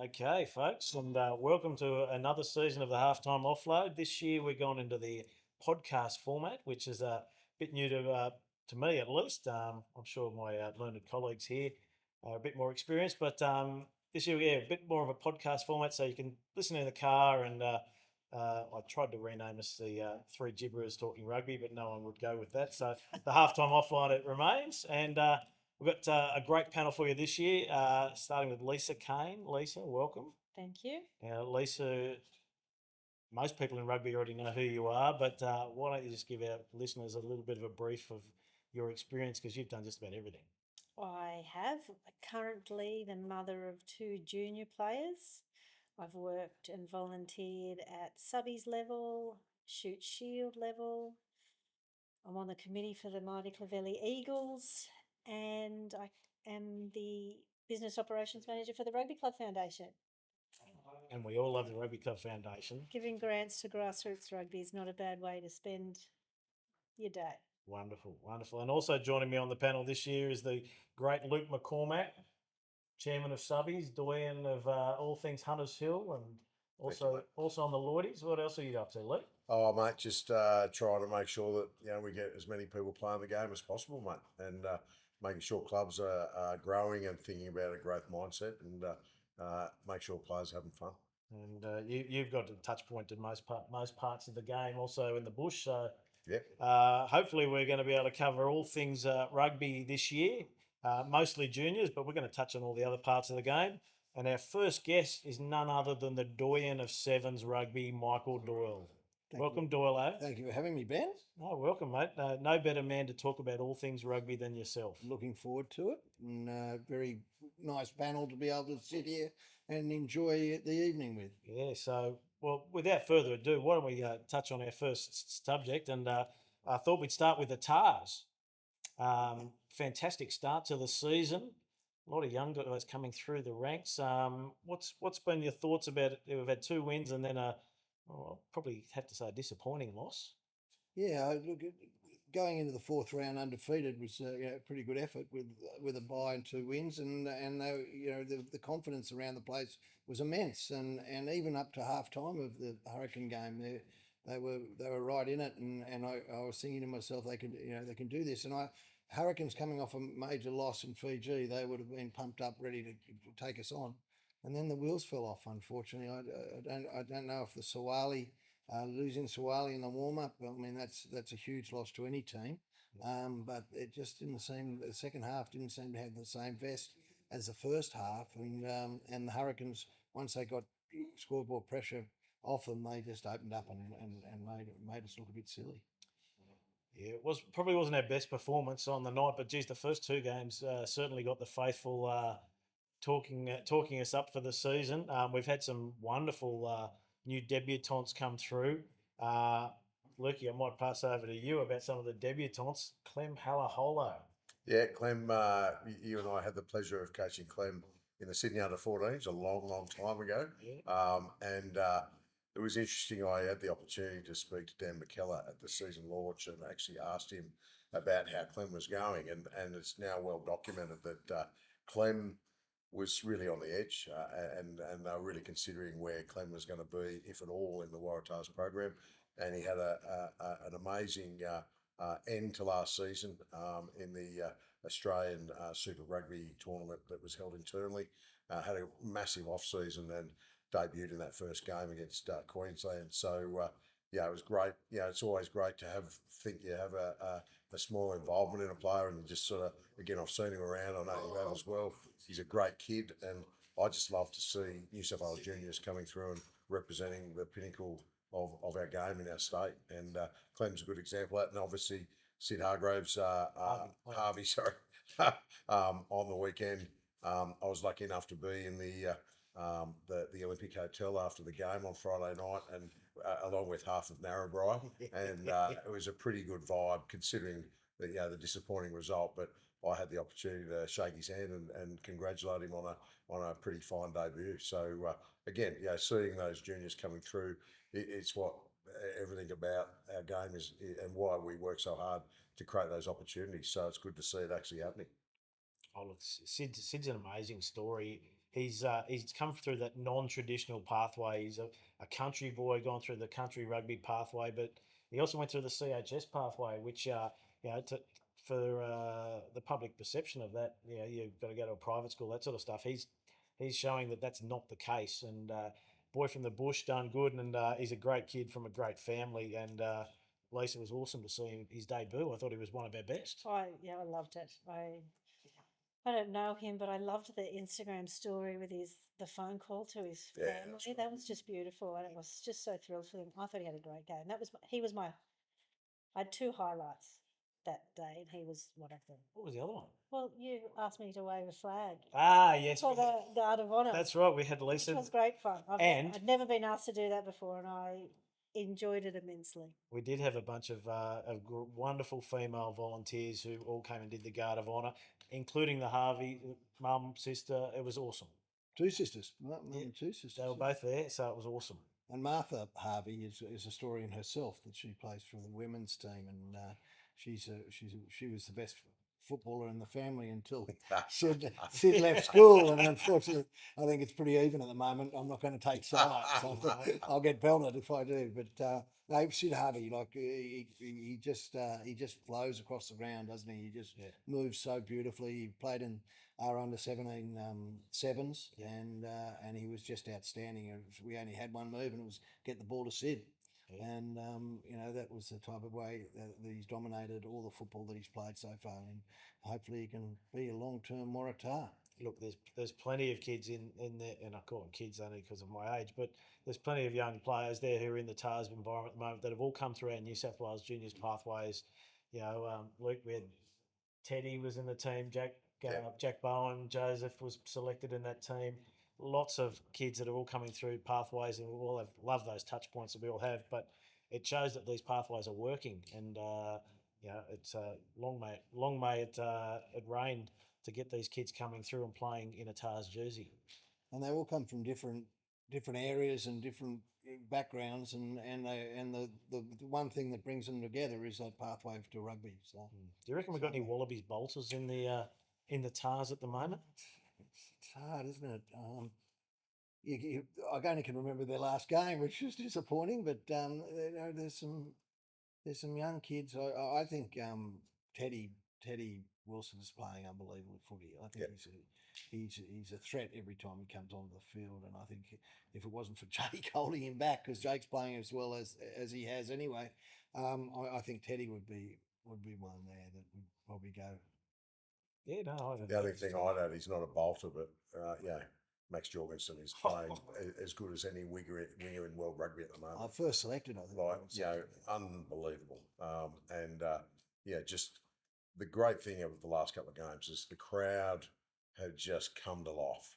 Okay, folks, and welcome to another season of the Halftime Offload. This year we're going into the podcast format, which is a bit new to me at least. I'm sure my learned colleagues here are a bit more experienced, but this year, a bit more of a podcast format, so you can listen in the car. And I tried to rename us the Three Gibberers Talking Rugby, but no one would go with that. So the Halftime Offload it remains, and we've got a great panel for you this year, starting with Lisa Kane. Lisa, welcome. Thank you. Now, Lisa, most people in rugby already know who you are, but why don't you just give our listeners a little bit of a brief of your experience, because you've done just about everything. I have currently the mother of two junior players. I've worked and volunteered at Subbies level, Shute Shield level. I'm on the committee for the Mighty Clavelli Eagles, and I am the business operations manager for the Rugby Club Foundation. And we all love the Rugby Club Foundation. Giving grants to grassroots rugby is not a bad way to spend your day. Wonderful, wonderful. And also joining me on the panel this year is the great Luke McCormack, chairman of Subbies, doyen of all things Hunters Hill, and also on the Lloydies. What else are you up to, Luke? Oh, mate, just trying to make sure that we get as many people playing the game as possible, mate, and making sure clubs are growing and thinking about a growth mindset, and make sure players are having fun. And you've got a touch point to most parts of the game, also in the bush. So yeah, hopefully we're going to be able to cover all things rugby this year, mostly juniors, but we're going to touch on all the other parts of the game. And our first guest is none other than the doyen of Sevens rugby, Michael Doyle. Welcome, Doyle. Thank you for having me, Ben. Oh, welcome, mate. No better man to talk about all things rugby than yourself. Looking forward to it. And very nice panel to be able to sit here and enjoy the evening with. Yeah, so, well, without further ado, why don't we touch on our first subject? And I thought we'd start with the Tars. Fantastic start to the season. A lot of young guys coming through the ranks. What's been your thoughts about it? We've had 2 wins and then I'll probably have to say a disappointing loss. Yeah, look, going into the 4th round undefeated was a pretty good effort with a bye and 2 wins, and the confidence around the place was immense, and even up to half time of the Hurricane game, they were right in it, and I was thinking to myself, they can do this, and Hurricanes coming off a major loss in Fiji, they would have been pumped up, ready to take us on. And then the wheels fell off, unfortunately. I don't know if the Sawali, losing Sawali in the warm-up, I mean, that's a huge loss to any team. But it just didn't seem, the second half didn't seem to have the same vest as the first half. And the Hurricanes, once they got scoreboard pressure off them, they just opened up and made us look a bit silly. Yeah, it probably wasn't our best performance on the night, but geez, the first 2 games certainly got the faithful talking us up for the season. We've had some wonderful new debutants come through. Lukey, I might pass over to you about some of the debutants. Clem Halaholo. Yeah, Clem, you and I had the pleasure of coaching Clem in the Sydney Under-14s a long, long time ago. Yeah. And it was interesting. I had the opportunity to speak to Dan McKellar at the season launch and actually asked him about how Clem was going. And it's now well documented that Clem was really on the edge, and they were really considering where Clem was going to be, if at all, in the Waratahs program. And he had an amazing end to last season in the Australian Super Rugby tournament that was held internally. Had a massive off-season and debuted in that first game against Queensland. So, it was great. It's always great to have a small involvement in a player, and just sort of, again, I've seen him around. I know you have as well. He's a great kid, and I just love to see New South Wales juniors coming through and representing the pinnacle of our game in our state. And Clem's a good example of that. And obviously Sid Hargraves, Harvey, sorry, on the weekend. I was lucky enough to be in the Olympic Hotel after the game on Friday night, and along with half of Narrabri, and it was a pretty good vibe considering the disappointing result. But I had the opportunity to shake his hand and congratulate him on a pretty fine debut. So again, seeing those juniors coming through, it's what everything about our game is, and why we work so hard to create those opportunities. So it's good to see it actually happening. Oh, look, Sid's an amazing story. he's come through that non-traditional pathway. He's a country boy, gone through the country rugby pathway, but he also went through the CHS pathway, which for the public perception of that, you've got to go to a private school, that sort of stuff. He's showing that that's not the case, and boy from the bush done good, and he's a great kid from a great family, and Lisa, was awesome to see him, his debut. I thought he was one of our best. I loved it. I don't know him, but I loved the Instagram story with the phone call to his Yeah, family. that's right. That was just beautiful, and I was just so thrilled for him. I thought he had a great game. He was my. I had two highlights that day, and he was one of them. What was the other one? Well, you asked me to wave a flag Yes, for the Guard of Honour. that's right. We had Which Lisa. was great fun. And- I'd never been asked to do that before, and I enjoyed it immensely. We did have a bunch of wonderful female volunteers who all came and did the Guard of Honour, including the Harvey mum, sister. It was awesome. Two sisters, Yeah. two sisters. They were both there, so it was awesome. And Martha Harvey is a story in herself that she plays for the women's team, and she was the best footballer in the family until Sid left school, and unfortunately, I think it's pretty even at the moment. I'm not going to take sides. I'll get belted if I do. But no, Sid Harvey, like he just flows across the ground, doesn't he? He just moves so beautifully. He played in our under 17 sevens, and he was just outstanding. We only had one move, and it was get the ball to Sid. Yeah. And that was the type of way that he's dominated all the football that he's played so far, and hopefully he can be a long-term Waratah. Look, there's plenty of kids in there, and I call them kids only because of my age, but there's plenty of young players there who are in the TARS environment at the moment that have all come through our New South Wales juniors pathways. Luke, we had Teddy was in the team, Jack Bowen, Joseph was selected in that team. Lots of kids that are all coming through pathways, and we all love those touch points that we all have, but it shows that these pathways are working, and it's long may it rain to get these kids coming through and playing in a TARS jersey. And they all come from different areas and different backgrounds, and the one thing that brings them together is that pathway to rugby. So, do you reckon we've got any Wallabies bolters in the TARS at the moment? It's hard, isn't it? I only can remember their last game, which was disappointing. But there's some young kids. I think Teddy Wilson's playing unbelievable footy. I think he's a threat every time he comes onto the field. And I think if it wasn't for Jake holding him back, because Jake's playing as well as he has anyway, I think Teddy would be one there that would probably go. Yeah, no. The only thing I'd add, he's not a bolter, but Max Jorgensen is playing as good as any winger in world rugby at the moment. I first selected, I think. Unbelievable. Just the great thing of the last couple of games is the crowd had just come to life.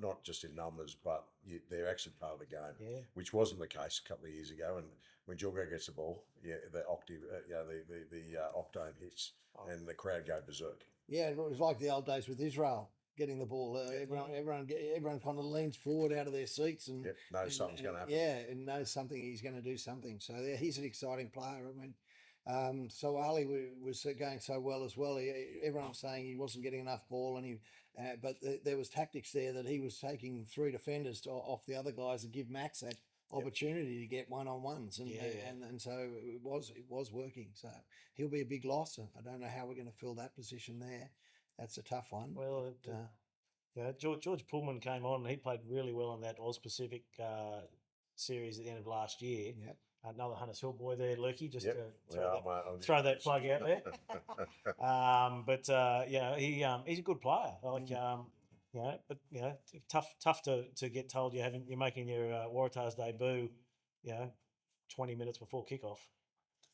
Not just in numbers, but they're actually part of the game, which wasn't the case a couple of years ago. And when Jorgo gets the ball, the octave, the octane hits, and the crowd go berserk. Yeah, it was like the old days with Israel getting the ball. Everyone kind of leans forward out of their seats and knows something's going to happen. Yeah, and knows something. He's going to do something. So he's an exciting player. I mean, so Ali was going so well as well. Everyone was saying he wasn't getting enough ball, and but there was tactics there that he was taking 3 defenders off the other guys and give Max that opportunity to get one-on-ones, and so it was working. So he'll be a big loss. I don't know how we're going to fill that position there. That's a tough one. Well, George Pullman came on and he played really well in that Oz Pacific series at the end of last year. Yep. Another Hunters Hill boy there, Lukey, just to throw that plug out there. He's a good player. Tough to get told you're making your Waratahs debut, 20 minutes before kickoff.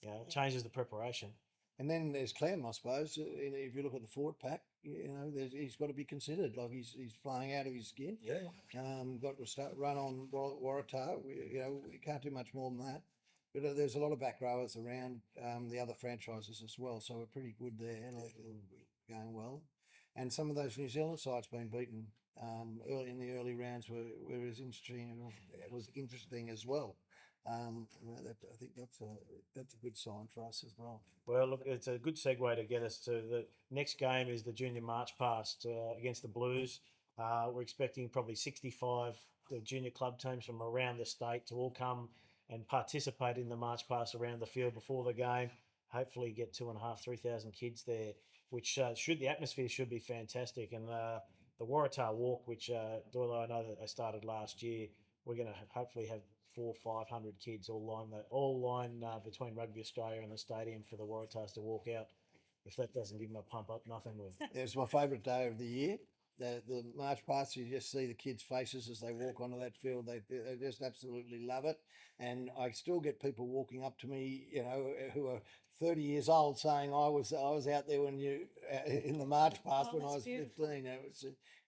It changes the preparation. And then there's Clem, I suppose. If you look at the forward pack, he's got to be considered. Like he's flying out of his skin. Yeah. Got to run on Waratah. We can't do much more than that. But there's a lot of back rowers around the other franchises as well, so we're pretty good there. Going well. And some of those New Zealand sides been beaten early in the early rounds were as interesting. It was interesting as well. I think that's a good sign for us as well. Well, look, it's a good segue to get us to the next game. Is the Junior March Past against the Blues. We're expecting probably 65 the junior club teams from around the state to all come and participate in the march past around the field before the game. Hopefully, get 2,500, 3,000 kids there, which the atmosphere should be fantastic. And the Waratah Walk, which Doyle, I know that they started last year, we're going to hopefully have 400-500 kids all line between Rugby Australia and the stadium for the Waratahs to walk out. If that doesn't give them a pump up, nothing will. It's my favourite day of the year. The march past, you just see the kids' faces as they walk onto that field. They just absolutely love it. And I still get people walking up to me, who are 30 years old, saying I was out there when you in the march past when I was beautiful. 15.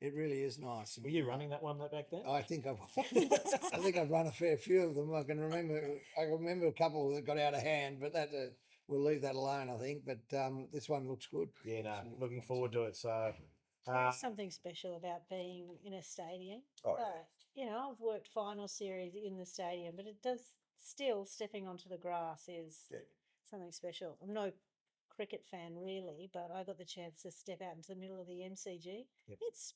It really is nice. Were you running that one back then? I think I've run a fair few of them. I can remember a couple that got out of hand, but that we'll leave that alone, I think. But this one looks good. Yeah, no, looking forward to it. So, There's something special about being in a stadium. Oh, yeah. I've worked final series in the stadium, but it does still stepping onto the grass is Yeah. something special. I'm no cricket fan really, but I got the chance to step out into the middle of the MCG. Yep. It's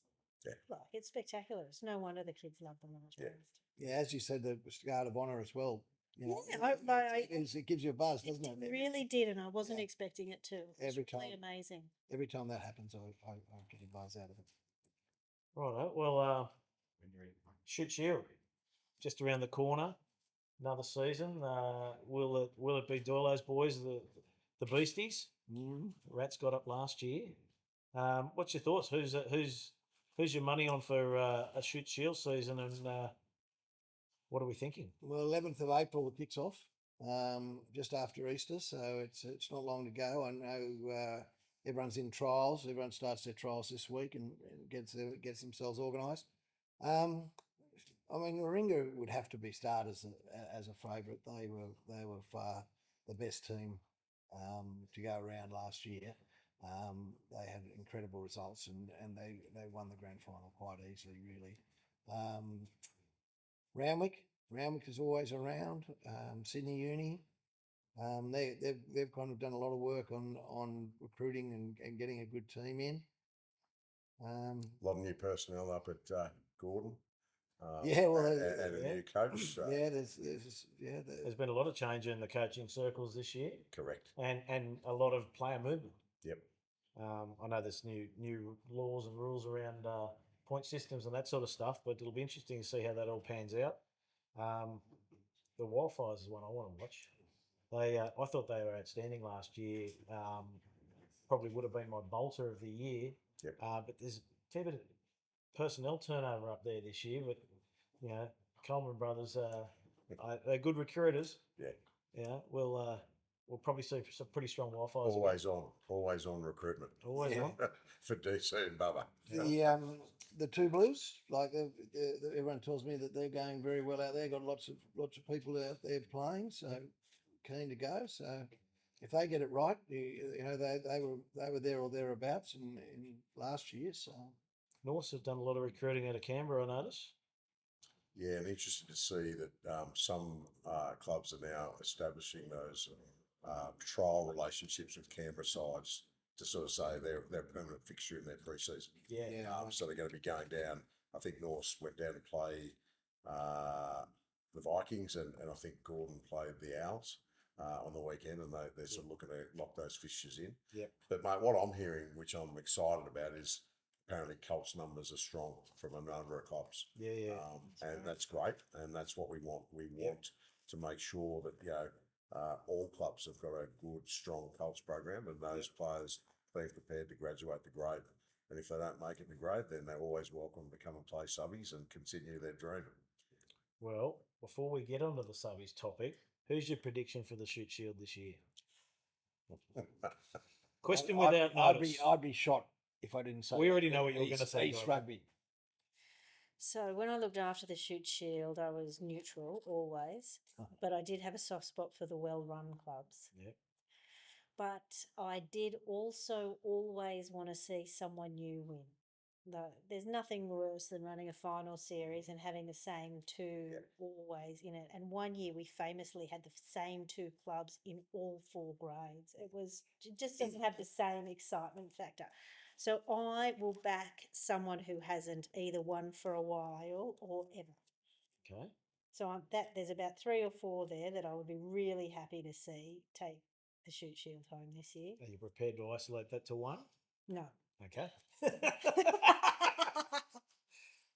spectacular. It's no wonder the kids love the march Yeah. past. Yeah, as you said, the Guard of Honour as well. It gives you a buzz, doesn't it? It really did, and I wasn't expecting it to. It's Every really time. amazing. Every time that happens, I get a buzz out of it. right, well, Shute Shield, just around the corner, another season. Will it be Doyle's boys, the Beasties? Rats got up last year. What's your thoughts? Who's your money on for a Shute Shield season, and what are we thinking? Well, 11th of April it kicks off, just after Easter, so it's not long to go. I know everyone's in trials. Everyone starts their trials this week and gets themselves organised. I mean, Warringah would have to be started as a favourite. They were far the best team to go around last year. They had incredible results and they won the grand final quite easily, really. Randwick is always around. Sydney Uni, they've kind of done a lot of work on recruiting and getting a good team in. A lot of new personnel up at Gordon. And a new coach. So. There's been a lot of change in the coaching circles this year. Correct. And a lot of player movement. Yep. I know there's new laws and rules around point systems and that sort of stuff, but it'll be interesting to see how that all pans out. The Wildfires is one I want to watch. I thought they were outstanding last year. Probably would have been my bolter of the year. Yep. But there's a fair bit of personnel turnover up there this year. But Coleman brothers, they're good recruiters. Yeah. Yeah. We'll probably see some pretty strong Wildfires. Always on recruitment. Always on. For DC and Bubba. The two Blues, like everyone tells me that they're going very well out there. Got lots of people out there playing, so keen to go. So if they get it right, they were there or thereabouts in last year. So Norths have done a lot of recruiting out of Canberra, I notice. Yeah, and interested to see that some clubs are now establishing those trial relationships with Canberra sides to sort of say they're a permanent fixture in their pre-season. Yeah. So they're going to be going down. I think Norths went down to play the Vikings, and I think Gordon played the Owls on the weekend, and they're sort of looking to lock those fixtures in. Yeah. But mate, what I'm hearing, which I'm excited about, is apparently Colts numbers are strong from a number of clubs. Yeah. And that's great, and that's what we want. We want to make sure that all clubs have got a good, strong Colts program, and those players being prepared to graduate the grade. And if they don't make it to grade, then they're always welcome to come and play Subbies and continue their dream. Well, before we get onto the Subbies topic, who's your prediction for the Shute Shield this year? Question without notice. I'd be shocked if I didn't say. We already know what you were going to say. East Rugby. So when I looked after the Shute Shield, I was neutral always, but I did have a soft spot for the well-run clubs. Yep. But I did also always want to see someone new win. There's nothing worse than running a final series and having the same two always in it. And one year we famously had the same two clubs in all 4 grades. It just doesn't have the same excitement factor. So I will back someone who hasn't either won for a while or ever. Okay. So there's about 3 or 4 there that I would be really happy to see take the Shute Shield home this year. Are you prepared to isolate that to one? No. Okay.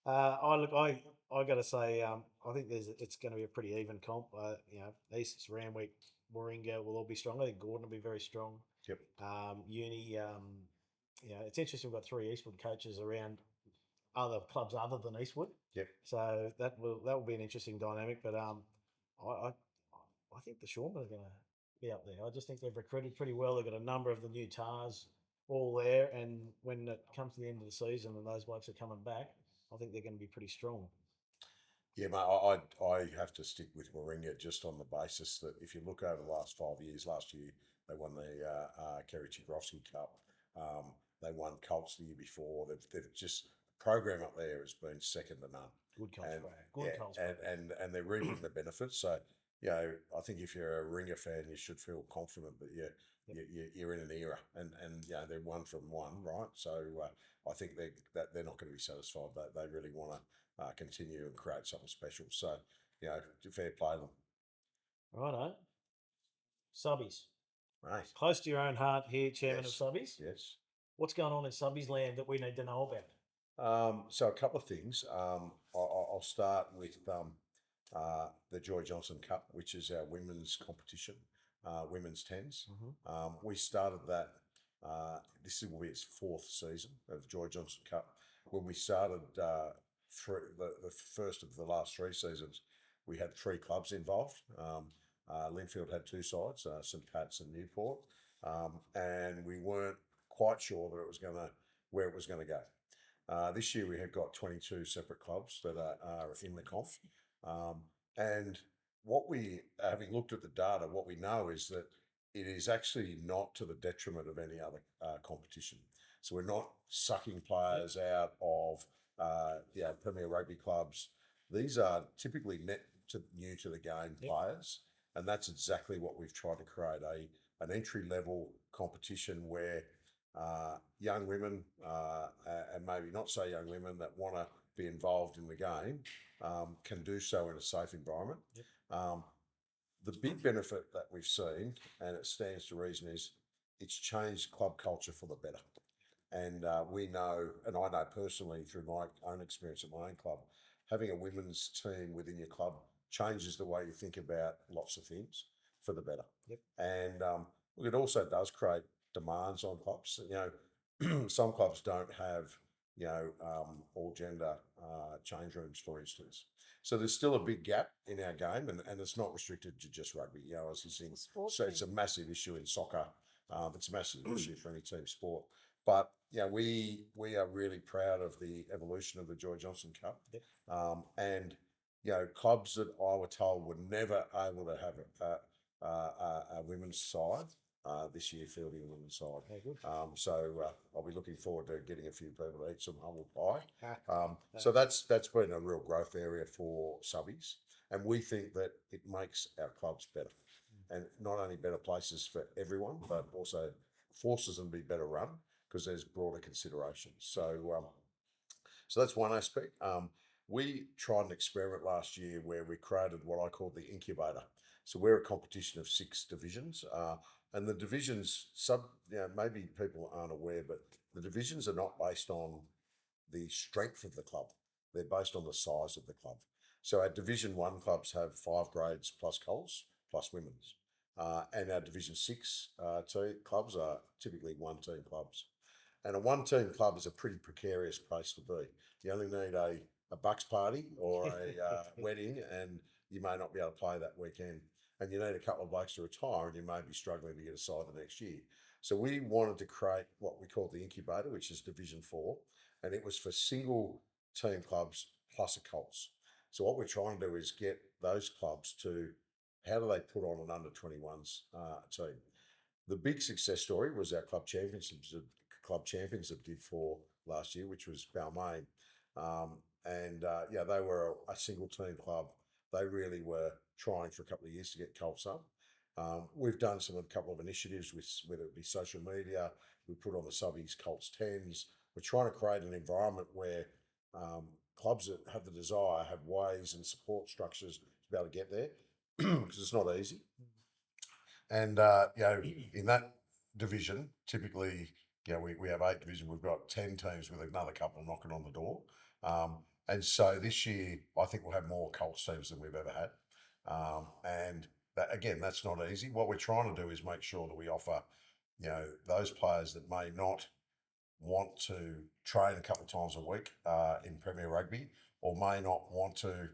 I got to say, I think it's going to be a pretty even comp. East, Randwick, Warringah will all be strong. I think Gordon will be very strong. Yep. Uni, it's interesting. We've got 3 Eastwood coaches around other clubs other than Eastwood. Yep. So that will be an interesting dynamic. But I think the Shawmen are going to be up there. I just think they've recruited pretty well. They've got a number of the new TARs all there, and when it comes to the end of the season and those blokes are coming back, I think they're going to be pretty strong. Yeah, mate, I have to stick with Warringah just on the basis that if you look over the last 5 years, last year they won the Kerry Chigrovsky Cup. They won Colts the year before. They've just program up there has been second to none. Good Colts And, program. Good Colts program. and they're reaping the benefits. So, I think if you're a Ringer fan, you should feel confident that you're in an era, and they're 1 from 1, right? So I think they're not going to be satisfied. They really want to continue and create something special. So, fair play to them. Righto. Subbies. Right. Close to your own heart here, Chairman Yes. of Subbies. Yes. What's going on in Subbies land that we need to know about? So a couple of things. I'll start with the Joy Johnson Cup, which is our women's competition, women's tens. Mm-hmm. We started that. This will be its 4th season of Joy Johnson Cup. When we started the first of the last 3 seasons, we had 3 clubs involved. Linfield had 2 sides, St Pat's and Newport, and we weren't quite sure that where it was going to go. This year we have got 22 separate clubs that are in the comp, and having looked at the data, what we know is that it is actually not to the detriment of any other competition. So we're not sucking players out of Premier Rugby clubs. These are typically new to the game players, and that's exactly what we've tried to create, an entry-level competition where young women and maybe not so young women that want to be involved in the game can do so in a safe environment. The big benefit that we've seen, and it stands to reason, is it's changed club culture for the better. And we know, and I know personally through my own experience at my own club, having a women's team within your club changes the way you think about lots of things for the better. Yep. And look, it also does create demands on clubs. Some clubs don't have, all gender change rooms, for instance. So there's still a big gap in our game, and it's not restricted to just rugby. So it's a massive issue in soccer. It's a massive issue for any team sport. But we are really proud of the evolution of the Joy Johnson Cup. Yep. And clubs that I were told were never able to have a women's side. This year fielding a women's side. Okay, good. So I'll be looking forward to getting a few people to eat some humble pie. So that's been a real growth area for Subbies, and we think that it makes our clubs better, and not only better places for everyone, but also forces them to be better run because there's broader considerations. So that's one aspect. We tried an experiment last year where we created what I call the incubator. So we're a competition of 6 divisions. And the divisions, maybe people aren't aware, but the divisions are not based on the strength of the club. They're based on the size of the club. So our Division 1 clubs have 5 grades plus Coles, plus women's. And our Division 6 clubs are typically 1-team clubs. And a 1-team club is a pretty precarious place to be. You only need a bucks party or a wedding, and you may not be able to play that weekend. And you need a couple of blokes to retire, and you may be struggling to get a side the next year. So we wanted to create what we call the incubator, which is Division 4, and it was for single team clubs plus a Colts. So what we're trying to do is get those clubs to, how do they put on an under-21s team? The big success story was our club champions that did for last year, which was Balmain. They were a single team club. They really were trying for a couple of years to get Colts up. We've done a couple of initiatives with whether it be social media. We put on the Subbies Colts 10s. We're trying to create an environment where clubs that have the desire have ways and support structures to be able to get there because it's not easy. And in that division, typically, we have 8 divisions. We've got 10 teams with another couple knocking on the door. And so this year, I think we'll have more Colts teams than we've ever had. And that, again, that's not easy. What we're trying to do is make sure that we offer, those players that may not want to train a couple of times a week in Premier Rugby, or may not want to,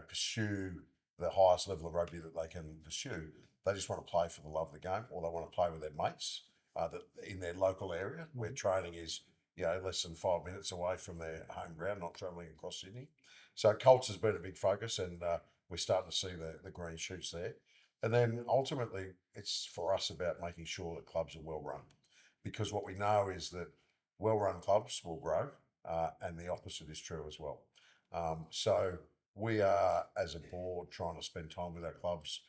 pursue the highest level of rugby that they can pursue. They just want to play for the love of the game, or they want to play with their mates that in their local area where training is, less than 5 minutes away from their home ground, not travelling across Sydney. So Colts has been a big focus, and we're starting to see the green shoots there. And then ultimately, it's for us about making sure that clubs are well run, because what we know is that well-run clubs will grow, and the opposite is true as well. So we are, as a board, trying to spend time with our clubs.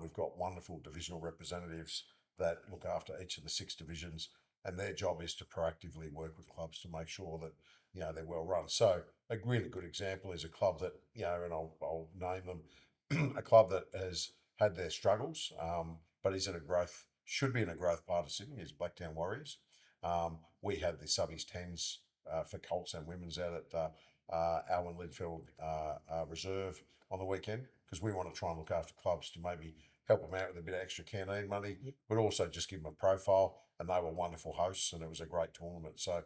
We've got wonderful divisional representatives that look after each of the 6 divisions, and their job is to proactively work with clubs to make sure that they're well run. So a really good example is a club that and I'll name them, a club that has had their struggles, but is in a growth, should be in a growth part of Sydney, is Blacktown Warriors. We had the Subbies 10s for Colts and women's out at Alwyn Linfield Reserve on the weekend, because we want to try and look after clubs to maybe help them out with a bit of extra canteen money, but also just give them a profile. And they were wonderful hosts, and it was a great tournament. So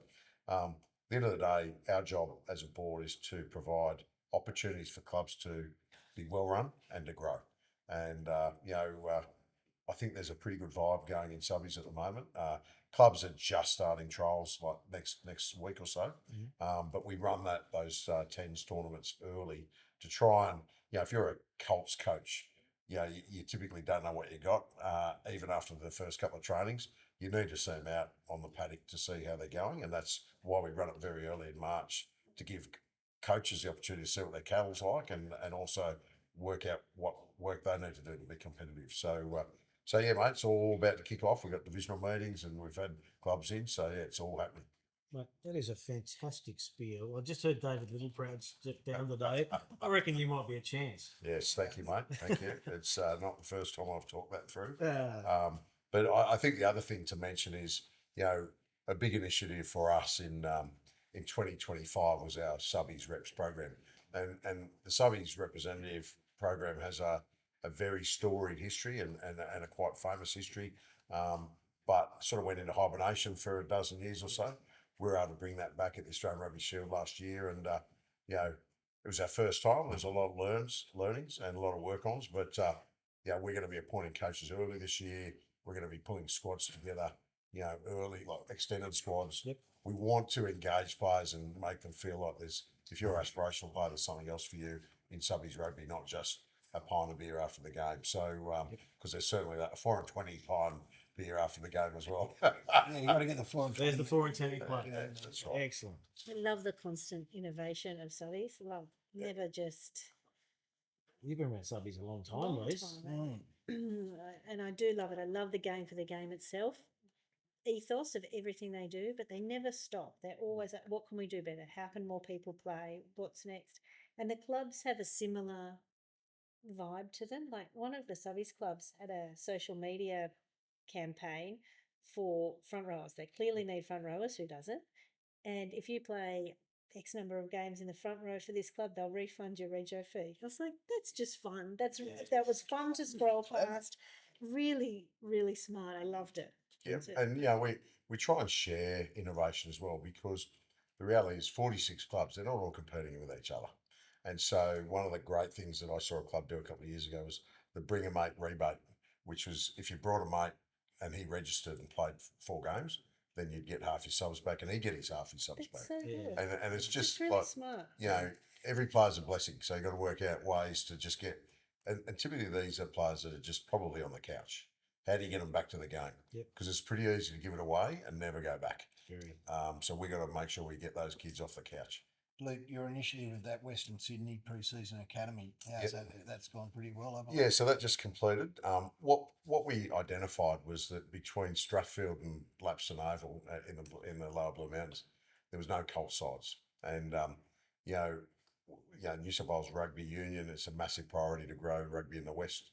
at the end of the day, our job as a board is to provide opportunities for clubs to be well run and to grow. And I think there's a pretty good vibe going in Subbies at the moment. Clubs are just starting trials like next week or so, but we run those 10s tournaments early to try and, if you're a Colts coach, you typically don't know what you got. Even after the first couple of trainings, you need to see them out on the paddock to see how they're going, and that's why we run it very early in March, to give coaches the opportunity to see what their cattle's like, and also work out what work they need to do to be competitive. So yeah, mate, it's all about to kick off. We've got divisional meetings and we've had clubs in, so yeah, it's all happening. Mate, that is a fantastic spiel. I just heard David Littleproud step down today. I reckon you might be a chance. Yes, thank you, mate. Thank you. It's not the first time I've talked that through. Uh, But I think the other thing to mention is, a big initiative for us in 2025 was our Subbies Reps program, and the Subbies representative program has a very storied history and a quite famous history, but sort of went into hibernation for a dozen years or so. We were able to bring that back at the Australian Rugby Shield last year, and it was our first time. There's a lot of learnings and a lot of work-ons, but we're going to be appointing coaches early this year. We're going to be pulling squads together, early, like extended squads. Yep. We want to engage players and make them feel like if you're an aspirational player, there's something else for you in Subbies Rugby, not just a pint of beer after the game. So, because there's certainly a 4 and 20 pint beer after the game as well. Yeah, you got to get the 4 and there's the 20. 4 and 10 club. Yeah, that's right. Excellent. I love the constant innovation of Subbies. Love, never just. You've been around Subbies a long time, Long Lise. time. And I do love it. I love the game for the game itself, ethos of everything they do, but they never stop. They're always like, what can we do better? How can more people play? What's next? And the clubs have a similar vibe to them. Like one of the Subbies clubs had a social media campaign for front rowers. They clearly need front rowers. Who doesn't? And if you play X number of games in the front row for this club, they'll refund your rego fee. I was like, that's just fun. That was fun to scroll past. Really, really smart. I loved it. Yeah, and we try and share innovation as well, because the reality is 46 clubs, they're not all competing with each other. And so one of the great things that I saw a club do a couple of years ago was the bring a mate rebate, which was if you brought a mate and he registered and played 4 games, then you'd get half your subs back, and he'd get his half his subs That's back. so good. And it's just really like, smart. every player's a blessing. So you've got to work out ways to just get, and typically these are players that are just probably on the couch. How do you get them back to the game? Yep. Because it's pretty easy to give it away and never go back. Very. So we got to make sure we get those kids off the couch. Luke, your initiative of that Western Sydney pre-season academy, how's that? That's gone pretty well, I believe. Yeah, so that just completed. What we identified was that between Strathfield and Lapston Oval in the Lower Blue Mountains, there was no Colt sides, and you know, New South Wales Rugby Union, it's a massive priority to grow rugby in the West.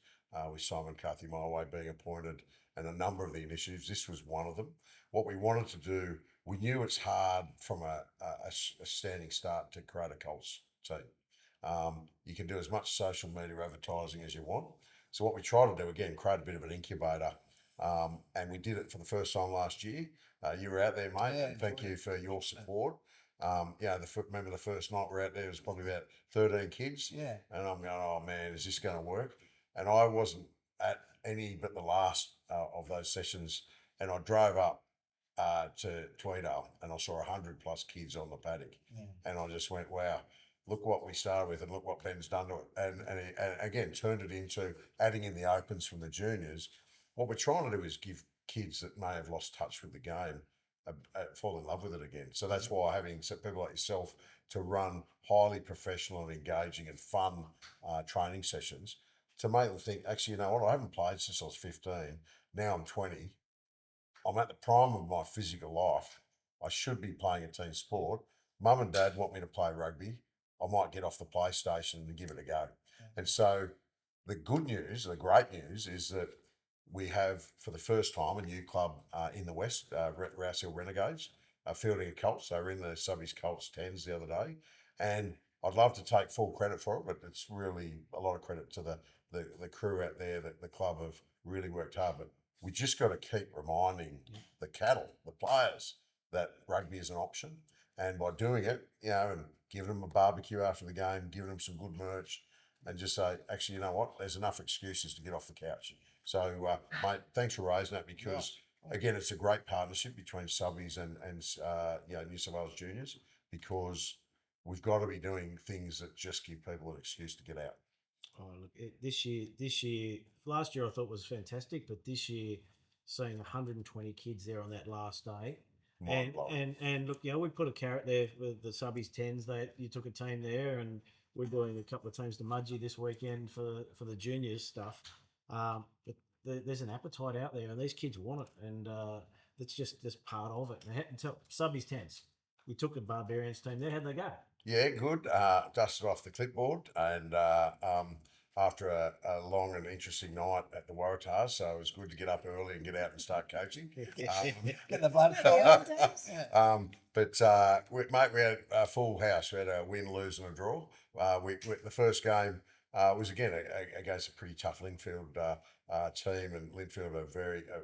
With Simon Carthy Myway being appointed, and a number of the initiatives, this was one of them. What we wanted to do, we knew it's hard from a standing start to create a Colts team. You can do as much social media advertising as you want. So what we try to do, again, create a bit of an incubator. And we did it for the first time last year. You were out there, mate. Yeah, And thank enjoyed you it. for your support. Remember the first night we were out there, it was probably about 13 kids. Yeah. And I'm going, oh man, is this going to work? And I wasn't at any but the last of those sessions. And I drove up to Tweedale and I saw 100 plus kids on the paddock. Yeah. And I just went, wow, look what we started with and look what Ben's done to it. And again, turned it into adding in the opens from the juniors. What we're trying to do is give kids that may have lost touch with the game fall in love with it again. So that's why having people like yourself to run highly professional and engaging and fun training sessions to make them think, actually, you know what, I haven't played since I was 15. Now I'm 20. I'm at the prime of my physical life. I should be playing a team sport. Mum and Dad want me to play rugby. I might get off the PlayStation and give it a go. And so the good news, the great news is that we have, for the first time, a new club in the West, Rouse Hill Renegades, fielding a Colts. They were in the Subbies Colts 10s the other day. And I'd love to take full credit for it, but it's really a lot of credit to the crew out there, that the club have really worked hard. But we just got to keep reminding the cattle, the players, that rugby is an option. And by doing it, and giving them a barbecue after the game, giving them some good merch, and just say, actually, you know what, there's enough excuses to get off the couch. So, mate, thanks for raising that because, again, it's a great partnership between Subbies and New South Wales Juniors, because we've got to be doing things that just give people an excuse to get out. Oh, look, this year, last year I thought was fantastic, but this year, seeing 120 kids there on that last day, and look, we put a carrot there with the Subbies 10s. You took a team there, and we're doing a couple of teams to Mudgee this weekend for the juniors stuff. But there's an appetite out there, and these kids want it, and that's just part of it. And tell Subbies 10s, we took a Barbarians team there. How'd they go? Yeah, good. Dusted off the clipboard, and after a long and interesting night at the Waratahs, so it was good to get up early and get out and start coaching. Get the blood Yeah, flowing. We had a full house. We had a win, lose, and a draw. The first game was again against a pretty tough Linfield team, and Linfield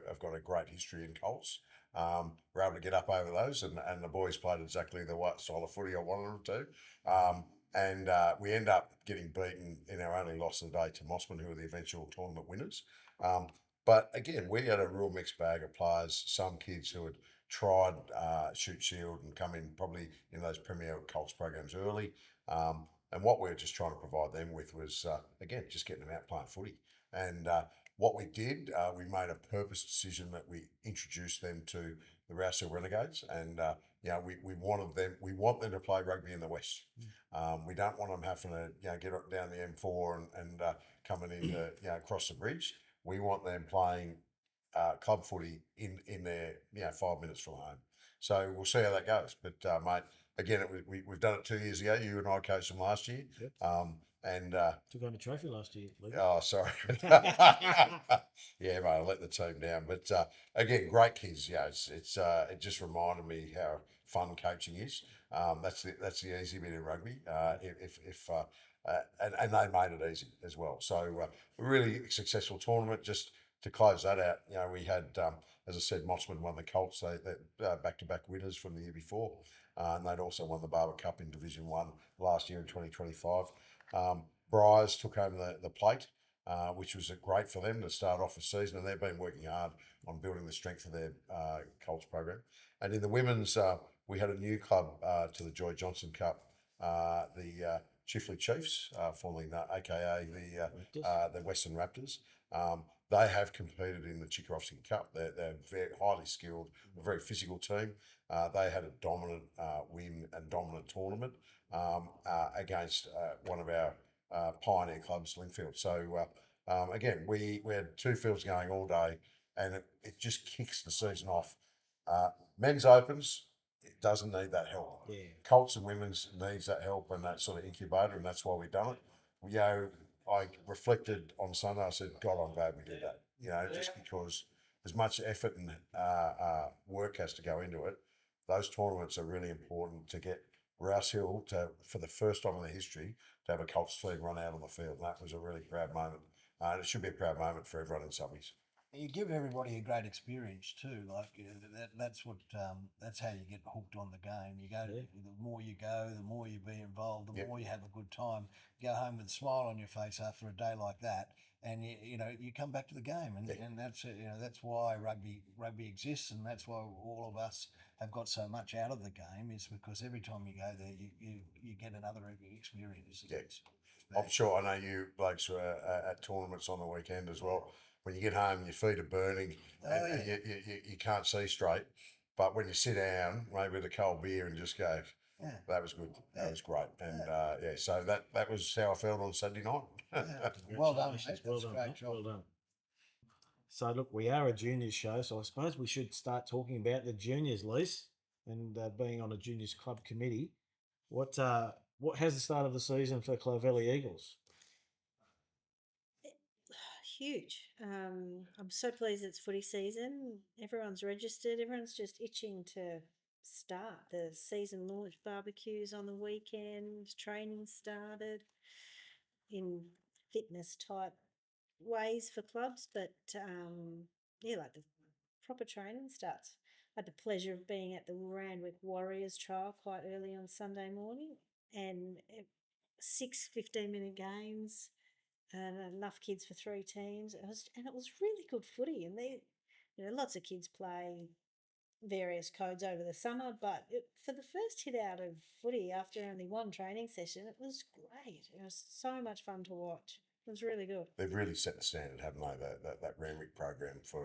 have got a great history in Colts. We're able to get up over those, and the boys played exactly the style of footy I wanted them to. We end up getting beaten in our only loss of the day to Mossman, who were the eventual tournament winners. But again, we had a real mixed bag of players. Some kids who had tried Shute Shield and come in probably in those Premier Colts programs early. And what we were just trying to provide them with was, again, just getting them out playing footy. And what we did, we made a purpose decision that we introduced them to the Rouse Hill Renegades, and we want them to play rugby in the West. We don't want them having to get down the M4 and coming in across the bridge. We want them playing club footy in their 5 minutes from home. So we'll see how that goes. But mate, again, we've done it 2 years ago. You and I coached them last year. Yep. Took home a trophy last year. Luke. Oh, sorry. Yeah, mate, I let the team down. But again, great kids. It just reminded me how fun coaching is. That's the easy bit in rugby. And they made it easy as well. So a really successful tournament. Just to close that out, we had, as I said, Mossman won the Colts. They back-to-back winners from the year before. And they'd also won the Barber Cup in Division 1 last year in 2025. Briars took home the plate, which was great for them to start off the season, and they've been working hard on building the strength of their Colts program. And in the women's, we had a new club to the Joy Johnson Cup, the Chifley Chiefs, formerly aka the Western Raptors. They have competed in the Chikarovsky Cup. They're very highly skilled, a very physical team. They had a dominant win and dominant tournament. against one of our pioneer clubs, Lingfield. So again, we had two fields going all day, and it just kicks the season off. Men's opens, it doesn't need that help. Yeah. Colts and women's needs that help and that sort of incubator, and that's why we've done it. I reflected on Sunday. I said, God, I'm glad we did that. Just because as much effort and work has to go into it, those tournaments are really important to get Rouse Hill to, for the first time in their history, to have a Colts flag run out on the field. And that was a really proud moment. And it should be a proud moment for everyone in Subbies. You give everybody a great experience too. Like that's what that's how you get hooked on the game. You go, the more you go, the more you be involved, the more you have a good time. You go home with a smile on your face after a day like that, and you come back to the game, and that's why rugby exists, and that's why all of us have got so much out of the game, is because every time you go there, you get another experience. I'm sure. I know you blokes were at tournaments on the weekend as well. When you get home, your feet are burning and you can't see straight. But when you sit down, maybe with a cold beer and just go, that was good. That was great. And so that was how I felt on Saturday night. Well done, mate. Well That's a done. great mate. job. Well done. So look, we are a juniors show, so I suppose we should start talking about the juniors, Lise, and being on a juniors club committee. What has the start of the season for Clovelly Eagles? Huge. I'm so pleased it's footy season. Everyone's registered. Everyone's just itching to start. The season launch barbecues on the weekend. Training started in fitness type ways for clubs, but like the proper training starts. I had the pleasure of being at the Randwick Warriors trial quite early on Sunday morning, and 6 15-minute games and enough kids for 3 teams. It was really good footy, and lots of kids play various codes over the summer, but for the first hit out of footy after only one training session, it was great. It was so much fun to watch. It was really good. They've really set the standard, haven't they? That Randwick program for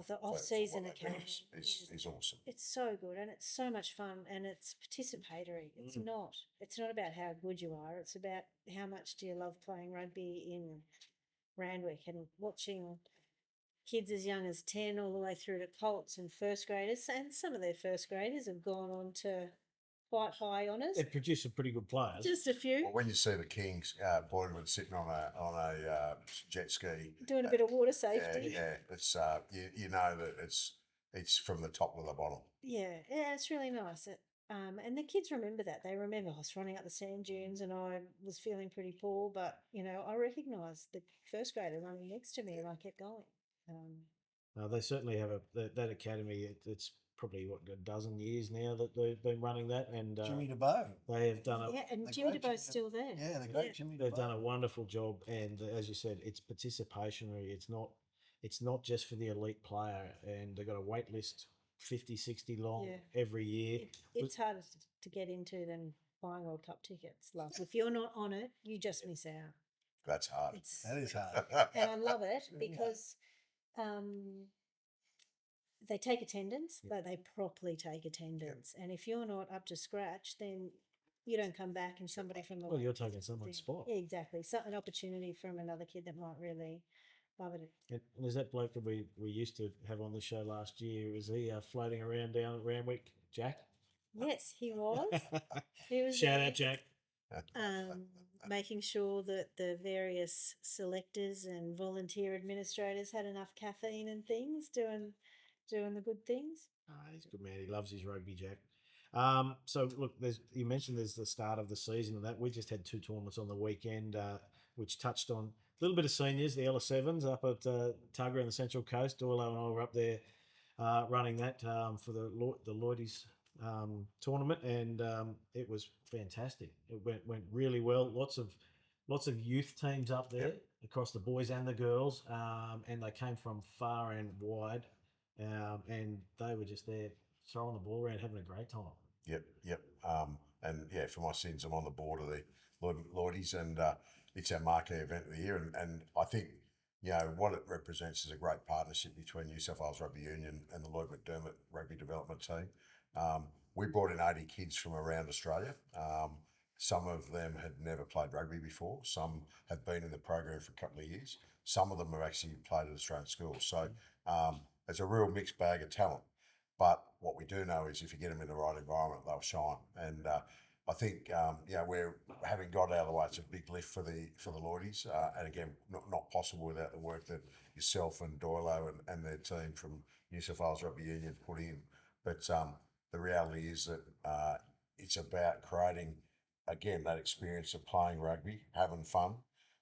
the off-season academy is awesome. It's so good, and it's so much fun, and it's participatory. It's not about how good you are. It's about how much do you love playing rugby in Randwick and watching kids as young as 10 all the way through to Colts and first graders, and some of their first graders have gone on to quite high honours. It produced some pretty good players. Just a few. Well, when you see the Kings, Boydman sitting on a jet ski, doing a bit of water safety. it's you know that it's from the top to the bottom. Yeah, it's really nice. And the kids remember that. They remember I was running up the sand dunes and I was feeling pretty poor, but I recognised the first grader running next to me, and I kept going. They certainly have that academy. It's probably a dozen years now that they've been running that, and Jimmy DeBoe. they have done and Jimmy DeBoe's still there. Yeah, the great Jimmy They've DeBoe. done a wonderful job, and as you said, it's participationary. It's not just for the elite player, and they've got a wait list 50, 60 long every year. It's harder to get into than buying World Cup tickets. Like, if you're not on it, you just miss out. That's hard. That is hard. And I love it because they take attendance, but they properly take attendance. And if you're not up to scratch, then you don't come back, and somebody from the Well, you're taking someone's spot. Yeah, exactly. So an opportunity from another kid that might really love it. And there's that bloke that we used to have on the show last year. Is he floating around down at Randwick, Jack? Yes, he was. He was Shout out, Jack. Making sure that the various selectors and volunteer administrators had enough caffeine and things, doing the good things. He's a good man. He loves his rugby, Jack. So look, you mentioned there's the start of the season and that. We just had 2 tournaments on the weekend, which touched on a little bit of seniors, the LS7s up at Tuggerah and the Central Coast. Doyle and I were up there running that for the Lloydies tournament, and it was fantastic. It went really well. Lots of youth teams up there across the boys and the girls, and they came from far and wide, and they were just there throwing the ball around, having a great time. Yep. And for my sins, I'm on the board of the Lloydies, and it's our marquee event of the year, and I think what it represents is a great partnership between New South Wales Rugby Union and the Lloyd McDermott Rugby Development Team. We brought in 80 kids from around Australia. Some of them had never played rugby before. Some have been in the program for a couple of years. Some of them have actually played at Australian schools. So it's a real mixed bag of talent. But what we do know is if you get them in the right environment, they'll shine. And I think we're having got out of the way. It's a big lift for the Lloydies, and again, not possible without the work that yourself and Doyle and their team from New South Wales Rugby Union put in. But the reality is that it's about creating again that experience of playing rugby, having fun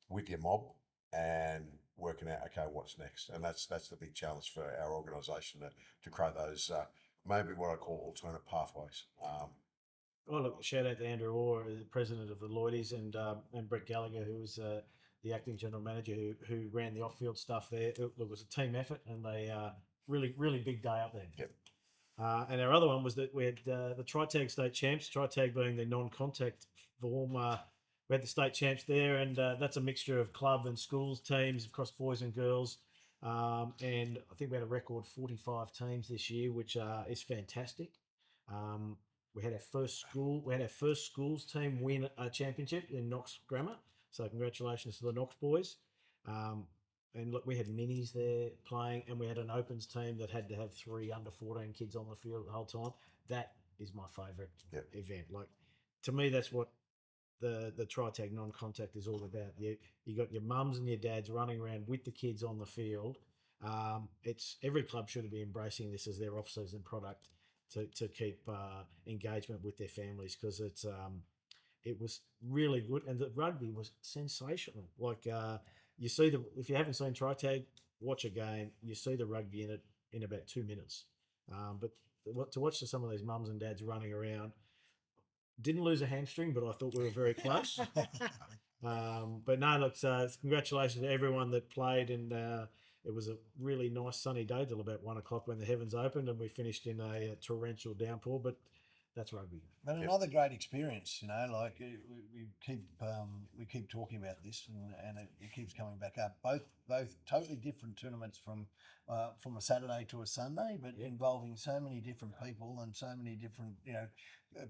with your mob, and working out okay what's next. And that's the big challenge for our organisation to create those maybe what I call alternate pathways. Well, look, shout out to Andrew Orr, the president of the Lloydies, and Brett Gallagher, who was the acting general manager who ran the off-field stuff there. It was a team effort, and they really big day up there. Yep. And our other one was that we had the Tri-Tag state champs, Tri-Tag being the non-contact form. We had the state champs there, and that's a mixture of club and schools teams across boys and girls. And I think we had a record 45 teams this year, which is fantastic. We had our first schools team win a championship in Knox Grammar. So congratulations to the Knox boys. And look, we had minis there playing, and we had an opens team that had to have 3 under 14 kids on the field the whole time. That is my favourite event. Like, to me, that's what the Tri-Tag non-contact is all about. You got your mums and your dads running around with the kids on the field. It's every club should be embracing this as their off-season product to keep engagement with their families, because it was really good, and the rugby was sensational. Like you see if you haven't seen Tri-Tag, watch a game. You see the rugby in it in about 2 minutes. But to watch some of these mums and dads running around, didn't lose a hamstring, but I thought we were very close. But no, look, congratulations to everyone that played, and it was a really nice sunny day till about 1 o'clock when the heavens opened, and we finished in a torrential downpour. But that's rugby. But another great experience, like we keep talking about this, and it keeps coming back up. Both totally different tournaments from a Saturday to a Sunday, but involving so many different people and so many different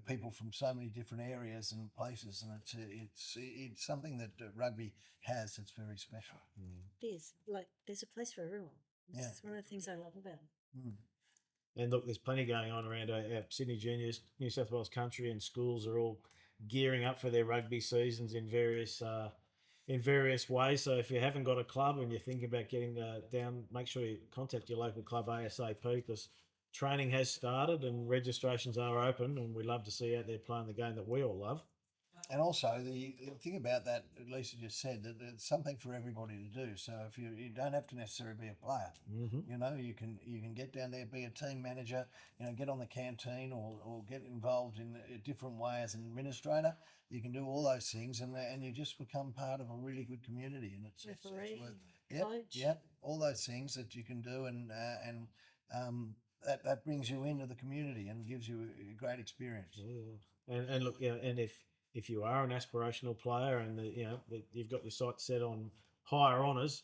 people from so many different areas and places, and it's something that rugby has that's very special. It is. Like, there's a place for everyone. It's one of the things I love about it. Mm. And look, there's plenty going on around our Sydney Juniors, New South Wales country, and schools are all gearing up for their rugby seasons in various ways. So if you haven't got a club and you're thinking about getting down, make sure you contact your local club ASAP, because training has started and registrations are open, and we love to see you out there playing the game that we all love. And also the thing about that, Lisa just said, that it's something for everybody to do. So if you don't have to necessarily be a player, you can get down there, be a team manager, get on the canteen or get involved in a different way as an administrator. You can do all those things, and you just become part of a really good community. And it's coach. All those things that you can do, and that brings you into the community and gives you a great experience. Yeah. And look, and if you are an aspirational player and you've got your sights set on higher honours,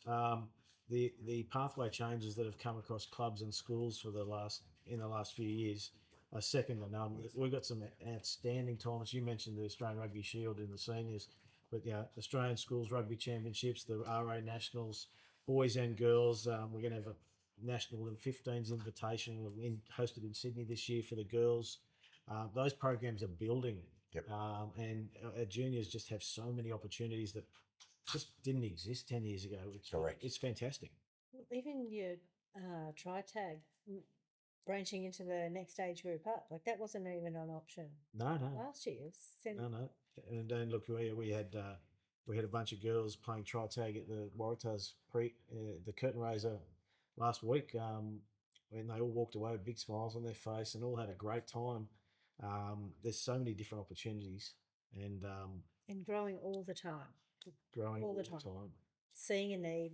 the pathway changes that have come across clubs and schools in the last few years are second to none. We've got some outstanding times. You mentioned the Australian Rugby Shield in the seniors, but Australian Schools Rugby Championships, the RA Nationals, boys and girls. We're going to have a National and 15s invitation hosted in Sydney this year for the girls. Those programs are building. Yep. And our juniors just have so many opportunities that just didn't exist 10 years ago. Correct. It's fantastic. Even your Tri-Tag branching into the next age group up, like that wasn't even an option. No. Last year. No. And look, we had a bunch of girls playing Tri-Tag at the Waratahs the curtain raiser last week, when they all walked away with big smiles on their face and all had a great time. There's so many different opportunities, and growing all the time. Growing all the time. Seeing a need,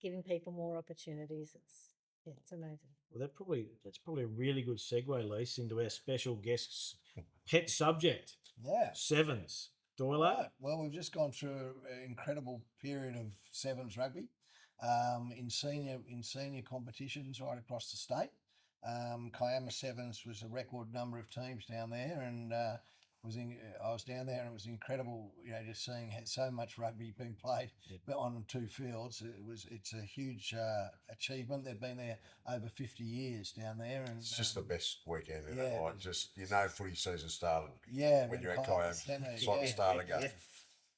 giving people more opportunities. It's amazing. Well, that's probably a really good segue, Lise, into our special guest's pet subject. Yeah. Sevens. Doyle? Right. Well, we've just gone through an incredible period of sevens rugby in senior competitions right across the state. Kiama Sevens was a record number of teams down there, and I was down there and it was incredible, just seeing so much rugby being played, but on 2 fields. It's a huge achievement. They've been there over 50 years down there, and It's just the best weekend, isn't yeah. it? Like, just, footy season started. Yeah, When you're at Coyote, Coyote, it's like the start again.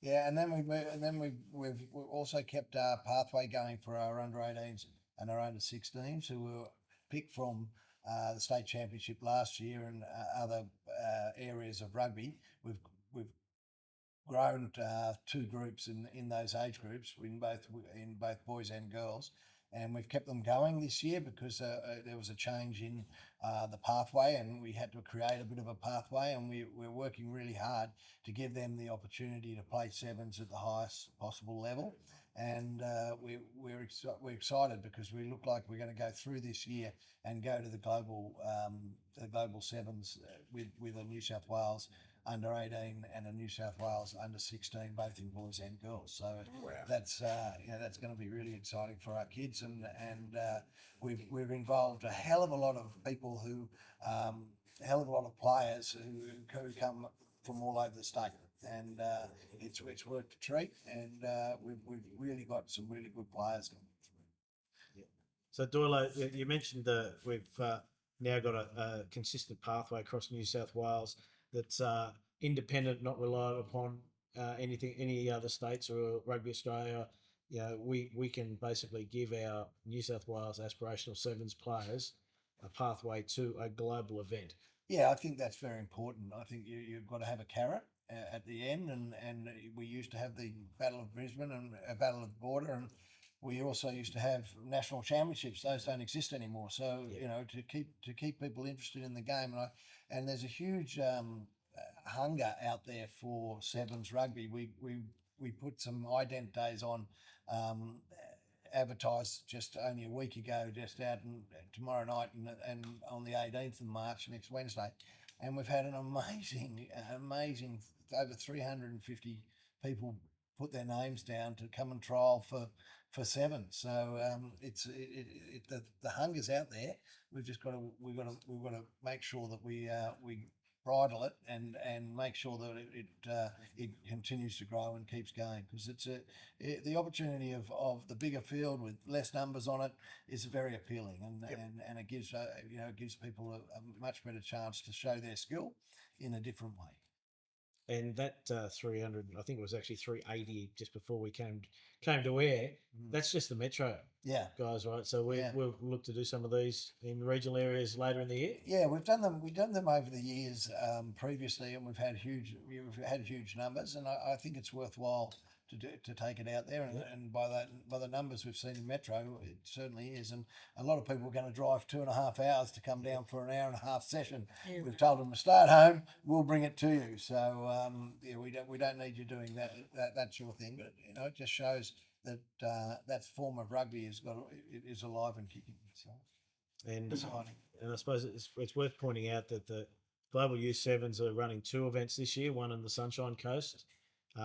Yeah, and then we've also kept our pathway going for our under-18s and our under-16s, who were picked from the state championship last year and other areas of rugby. We've grown 2 groups in those age groups in both boys and girls, and we've kept them going this year because there was a change in the pathway, and we had to create a bit of a pathway, and we're working really hard to give them the opportunity to play sevens at the highest possible level. And we're excited because we look like we're going to go through this year and go to the global sevens with a New South Wales under 18 and a New South Wales under 16, both in boys and girls. So that's going to be really exciting for our kids, and we've involved a hell of a lot of people hell of a lot of players who come from all over the state. And it's worked a treat, and we've really got some really good players coming through. Yeah. So Doyle, you mentioned that we've now got a consistent pathway across New South Wales that's independent, not reliant upon any other states or Rugby Australia. We can basically give our New South Wales aspirational sevens players a pathway to a global event. Yeah, I think that's very important. I think you've got to have a carrot at the end, and we used to have the Battle of Brisbane and a Battle of the Border, and we also used to have national championships. Those don't exist anymore. So to keep people interested in the game, and there's a huge hunger out there for sevens rugby. We put some ident days on. Advertised just only a week ago, just out tomorrow night and on the 18th of March, next Wednesday. And we've had an amazing over 350 people put their names down to come and trial for seven. So the hunger's out there. We've got to make sure that we bridle it and make sure that it continues to grow and keeps going, because the opportunity of the bigger field with less numbers on it is very appealing, and it gives people a much better chance to show their skill in a different way. And that 300, I think it was actually 380 just before we came to air. That's just the metro, guys, right? So we'll look to do some of these in regional areas later in the year. Yeah, we've done them over the years previously, and we've had huge numbers, and I think it's worthwhile to take it out there, and by the numbers we've seen in metro, it certainly is. And a lot of people are going to drive 2.5 hours to come down for an hour and a half session. We've told them to start home, we'll bring it to you. So we don't need you doing that sort of thing, but it just shows that that form of rugby is alive and kicking. So and I suppose it's worth pointing out that the Global Youth Sevens are running 2 events this year, one on the Sunshine Coast,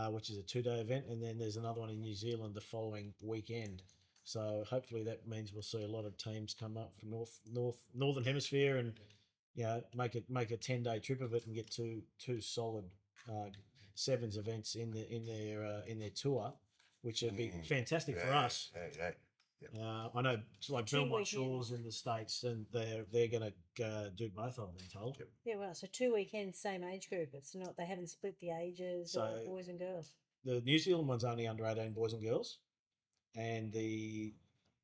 which is a 2-day event, and then there's another one in New Zealand the following weekend. So hopefully that means we'll see a lot of teams come up from northern hemisphere, and make a 10-day trip of it and get two solid sevens events in their tour, which would be fantastic for us. I know it's like Belmont Shores in the States, and they're going to do both of them, I'm told. Yeah, well, so 2 weekends, same age group. It's not, they haven't split the ages or boys and girls. The New Zealand one's only under 18 boys and girls, and the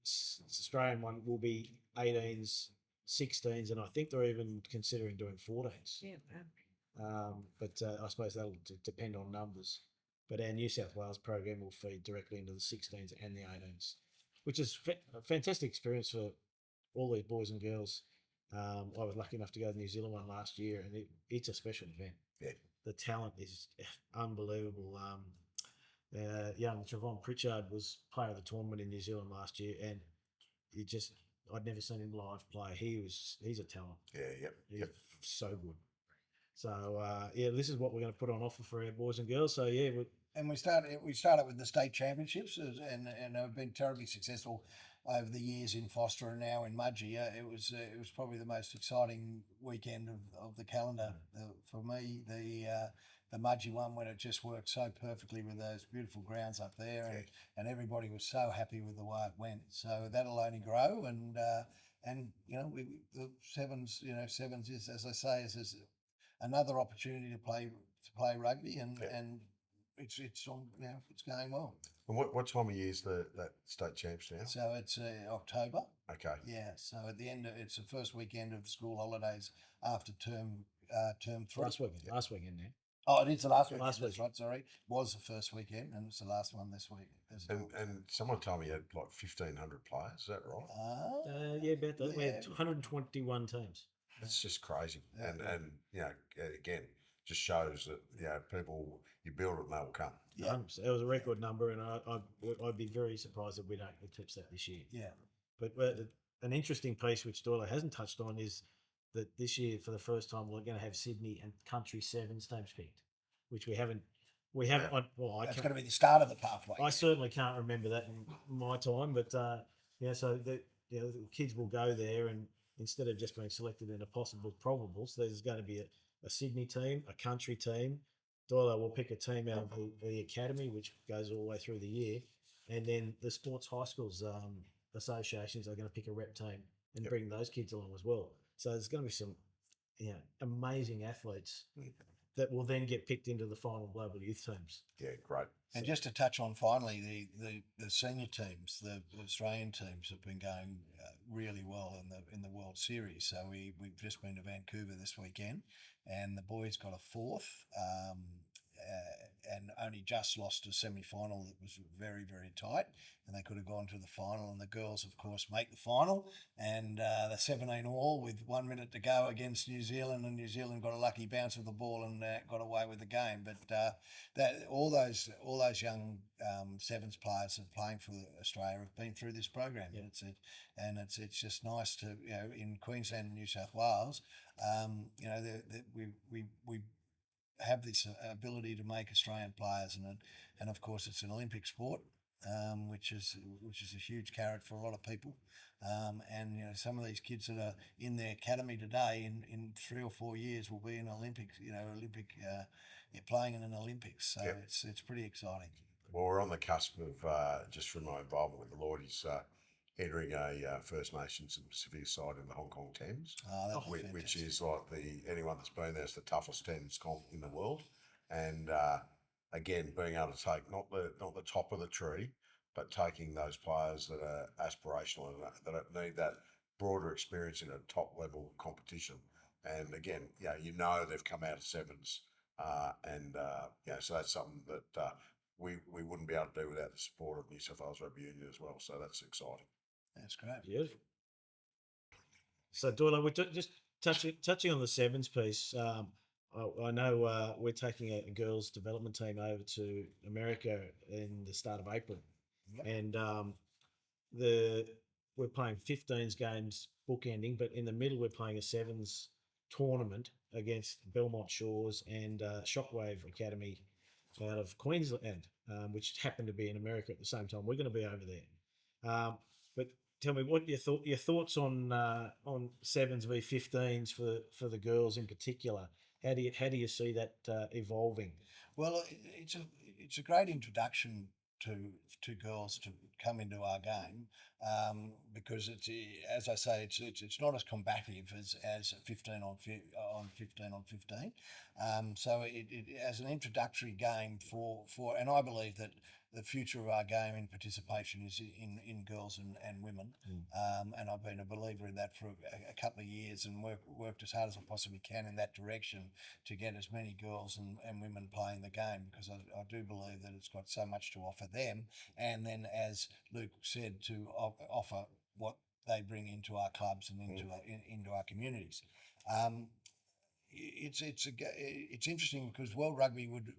Australian one will be 18s, 16s, and I think they're even considering doing 14s. Yeah. But I suppose that'll depend on numbers. But our New South Wales program will feed directly into the 16s and the 18s, which is a fantastic experience for all these boys and girls. I was lucky enough to go to the New Zealand one last year, and it's a special event. Yeah. The talent is unbelievable. Young Trevon Pritchard was player of the tournament in New Zealand last year, and I'd never seen him live play. He's a talent. Yeah, He's so good. So this is what we're going to put on offer for our boys and girls. So and we started with the state championships, and have been terribly successful over the years in Foster and now in Mudgee. It was probably the most exciting weekend of the calendar for me. The Mudgee one, when it just worked so perfectly with those beautiful grounds up there, and everybody was so happy with the way it went. So that'll only grow, and the sevens is, as I say, is another opportunity to play rugby, and it's on it's going well. And what time of year is that state champs now? So it's October. Okay. Yeah. So at the end, it's the first weekend of the school holidays after term 3. Last weekend now. Oh, it is the last weekend. Last That's week. right. Sorry, was the first weekend, and it's the last one this week. And someone told me you had like 1,500 players. Is that right? Yeah, about that. We Yeah. had 121 teams. That's just crazy. Yeah. And again, just shows that people, you build it and they'll come. Yeah. It was a record number, and I'd be very surprised if we don't eclipse that this year. Yeah. But an interesting piece which Doyle hasn't touched on is that this year, for the first time, we're going to have Sydney and country sevens teams picked, which we haven't. We haven't. Yeah. That's going to be the start of the pathway. I certainly can't remember that in my time, but so the kids will go there, and instead of just being selected in a possible probables, there's going to be a Sydney team, a country team. Doyle will pick a team out of the academy, which goes all the way through the year, and then the sports high schools associations are going to pick a rep team and bring those kids along as well. So there's going to be some amazing athletes that will then get picked into the final global youth teams. Yeah, great. And just to touch on finally, the senior teams, the Australian teams have been going really well in the World Series. So we've just been to Vancouver this weekend, and the boys got a fourth, and only just lost a semi-final that was very, very tight, and they could have gone to the final. And the girls, of course, make the final, and the 17 all with 1 minute to go against New Zealand, and New Zealand got a lucky bounce of the ball and got away with the game. But that all those young sevens players that are playing for Australia have been through this program, and it's just nice to in Queensland and New South Wales, we have this ability to make Australian players, and of course it's an Olympic sport, which is a huge carrot for a lot of people, and some of these kids that are in their academy today in 3 or 4 years will be in Olympics, playing in an Olympics. So it's pretty exciting. Well, we're on the cusp of, just from my involvement with the Lordies, entering a First Nations and Pacific side in the Hong Kong Thames, which is like anyone that's been there, it's the toughest Thames comp in the world. And again, being able to take not the top of the tree, but taking those players that are aspirational and that need that broader experience in a top level competition. And again, they've come out of sevens, so that's something that we wouldn't be able to do without the support of New South Wales Rugby Union as well. So that's exciting. That's great. Beautiful. So Doyle, we're just touching on the sevens piece. I know we're taking a girls' development team over to America in the start of April, and we're playing 15s games bookending, but in the middle we're playing a sevens tournament against Belmont Shores and Shockwave Academy out of Queensland, which happened to be in America at the same time. We're going to be over there. But tell me what your thoughts on sevens v 15s for the girls in particular. How do you see that evolving? Well, it's a great introduction to girls to come into our game, because it's, as I say, it's not as combative as 15 on 15. So it as an introductory game for and I believe that the future of our game in participation is in girls and women, and I've been a believer in that for a couple of years, and worked as hard as I possibly can in that direction to get as many girls and women playing the game, because I do believe that it's got so much to offer them, and then, as Luke said, to offer what they bring into our clubs and into our communities. It's interesting because World Rugby would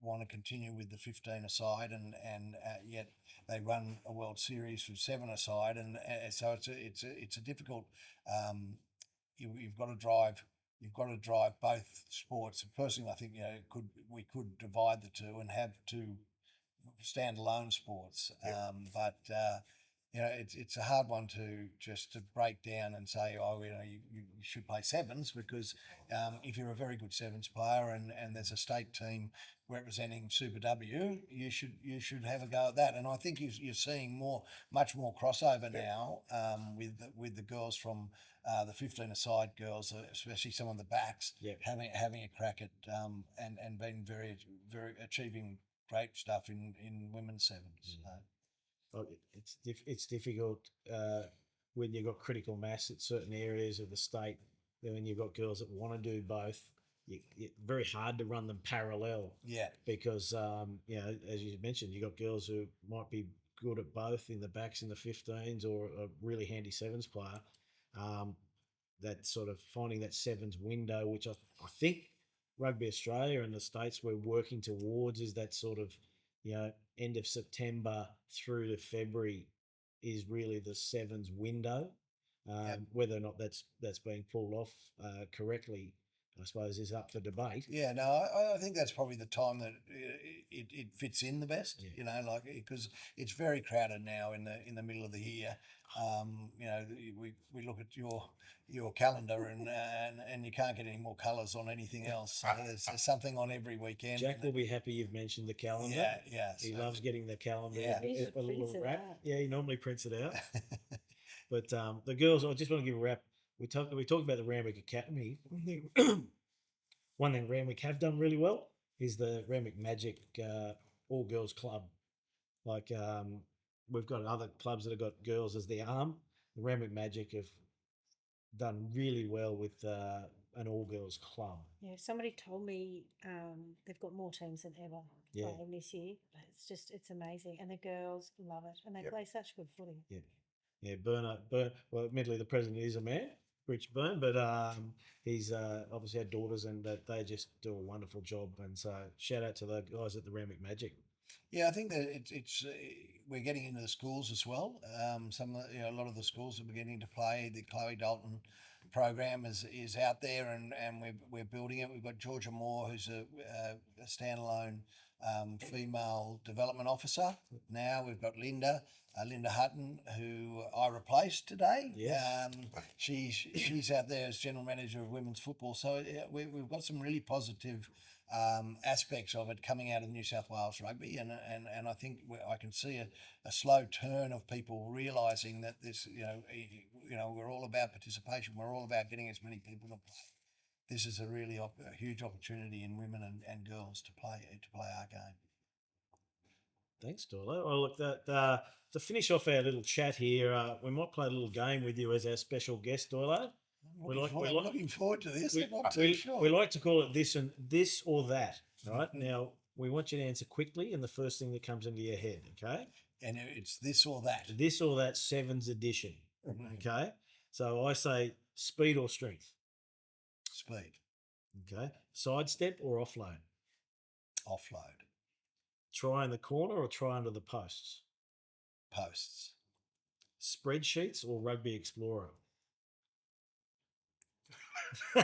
want to continue with the 15 aside, and yet they run a World Series with 7 aside, and so it's a difficult. You've got to drive you've got to drive both sports. Personally, I think we could divide the two and have two standalone sports. But it's a hard one to break down and say, you should play sevens, because if you're a very good sevens player and there's a state team representing Super W, you should have a go at that. And I think you're seeing much more crossover now with the girls from the 15-a-side girls, especially some of the backs, having a crack at and being very achieving great stuff in women's sevens. Well, it's difficult when you've got critical mass at certain areas of the state. Then when you've got girls that want to do both, it's very hard to run them parallel. Yeah. Because as you mentioned, you've got girls who might be good at both in the backs in the 15s, or a really handy sevens player. That sort of finding that sevens window, which I think Rugby Australia and the States we're working towards, is that sort of end of September through to February is really the sevens window. Whether or not that's being pulled off correctly, I suppose, is up for debate. Yeah, no, I think that's probably the time that it fits in the best. Because it's very crowded now in the middle of the year. We look at your calendar and you can't get any more colours on anything else. So there's something on every weekend. Jack will be happy you've mentioned the calendar. Yeah. He loves getting the calendar. He A little prints it wrap. out. Yeah, he normally prints it out. But the girls, I just want to give a wrap. We talked about the Randwick Academy. One thing Randwick have done really well is the Randwick Magic all girls club. Like we've got other clubs that have got girls as the arm. The Randwick Magic have done really well with an all girls club. Yeah, somebody told me they've got more teams than ever playing this year. It's amazing, and the girls love it, and they play such good footy. Yeah, Burner. Well, admittedly, the president is a man, Rich Byrne, but he's obviously had daughters, and they just do a wonderful job. And so, shout out to the guys at the Randwick Magic. Yeah, I think that it's we're getting into the schools as well. A lot of the schools are beginning to play. The Chloe Dalton program is out there, and we're building it. We've got Georgia Moore, who's a standalone female development officer. Now we've got Linda Hutton, who I replaced today. Yes. She's out there as general manager of women's football. So we've got some really positive aspects of it coming out of New South Wales Rugby, and I think I can see a slow turn of people realising that this, we're all about participation. We're all about getting as many people to play. This is a really a huge opportunity in women and girls to play our game. Thanks, Doyle. Well, look, to finish off our little chat here, we might play a little game with you as our special guest, Doyle. I'm looking forward to this. I'm not too sure. We like to call it this or that, right? Now, we want you to answer quickly and the first thing that comes into your head, okay? And it's this or that. This or that sevens edition, okay? So I say speed or strength. Speed. Okay. Sidestep or offload? Offload. Try in the corner or try under the posts? Posts. Spreadsheets or Rugby Explorer? I'm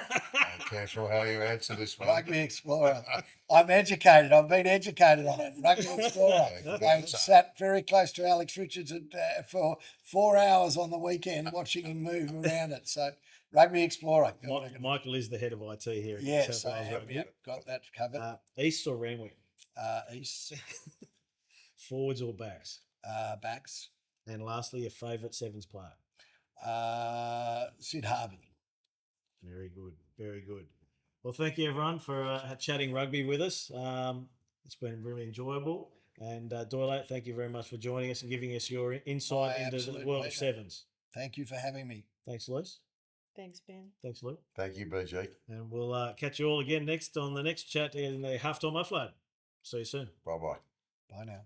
careful how you answer this one. Rugby Explorer. I'm educated. I've been educated on it. Rugby Explorer. I sat very close to Alex Richards for 4 hours on the weekend watching him move around it. So Rugby Explorer. Michael is the head of IT here. Yes, I have. Yep, got that covered. East or Randwick? East. Forwards or backs? Backs. And lastly, your favourite sevens player? Sid Harvey. Very good. Very good. Well, thank you, everyone, for chatting rugby with us. It's been really enjoyable. And Doyle, thank you very much for joining us and giving us your insight into the world of sevens. Thank you for having me. Thanks, Luce. Thanks, Ben. Thanks, Luke. Thank you, BG. And we'll catch you all again on the next chat in the Halftime Offload. See you soon. Bye-bye. Bye now.